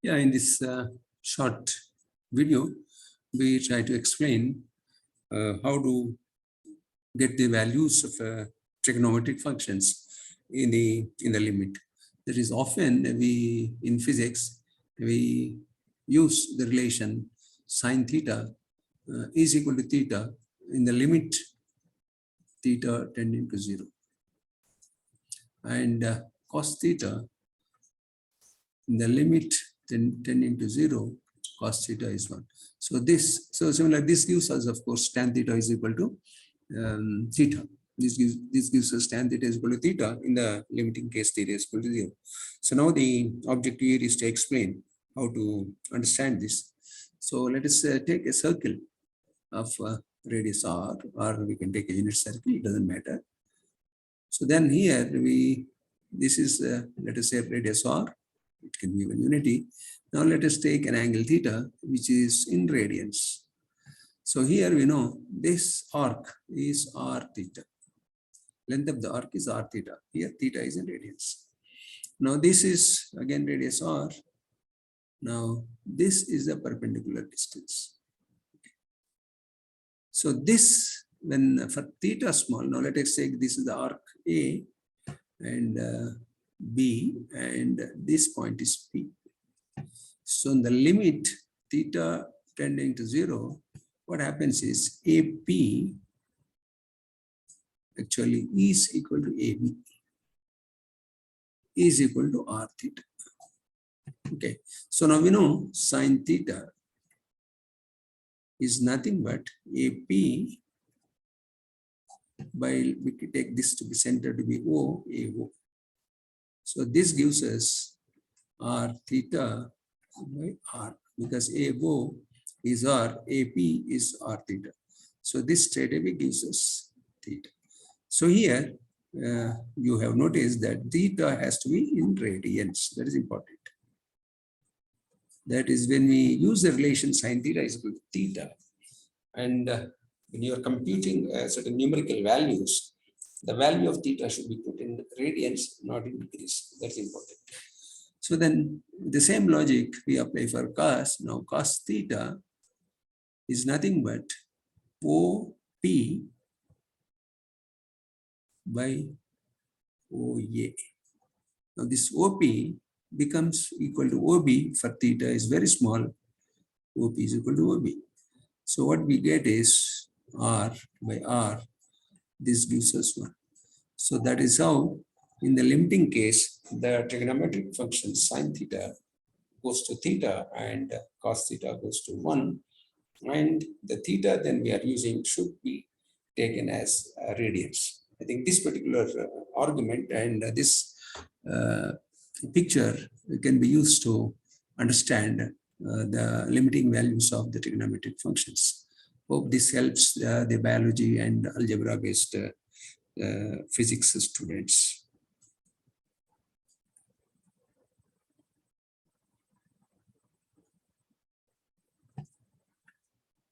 Yeah, in this short video, we try to explain how to get the values of trigonometric functions in the limit. That is, often we in physics we use the relation sine theta is equal to theta in the limit theta tending to 0, and cos theta in the limit tending to 0, cos theta is 1. So similar, this gives us, of course, tan theta is equal to theta. This gives us tan theta is equal to theta in the limiting case theta is equal to 0. So now the objective here is to explain how to understand this. So let us take a circle of radius r, or we can take a unit circle, it doesn't matter. So then here this is let us say radius r, it can be even unity. Now let us take an angle theta, which is in radians. So here we know this arc is r theta. Length of the arc is r theta. Here theta is in radians. Now this is again radius r. Now this is the perpendicular distance. So this, when for theta small, now let us say this is the arc A and B, and this point is P. So in the limit theta tending to 0, what happens is AP actually is equal to AB, is equal to r theta. Okay, so now we know sine theta is nothing but AP by, we can take this to be center to be O, AO. So this gives us r theta by r, because AO is r, AP is r theta. So this straight away gives us theta. So here you have noticed that theta has to be in radians. That is important. That is, when we use the relation sine theta is equal to theta, and when you are computing certain numerical values, the value of theta should be put in radians, not in degrees. That's important. So then the same logic we apply for cos. Now cos theta is nothing but OP by OA. Now this OP becomes equal to OB for theta is very small. OP is equal to OB. So what we get is R by R. This gives us 1. So that is how, in the limiting case, the trigonometric function sine theta goes to theta and cos theta goes to 1. And the theta then we are using should be taken as radians. I think this particular argument and this picture can be used to understand the limiting values of the trigonometric functions. Hope this helps the biology and algebra based physics students.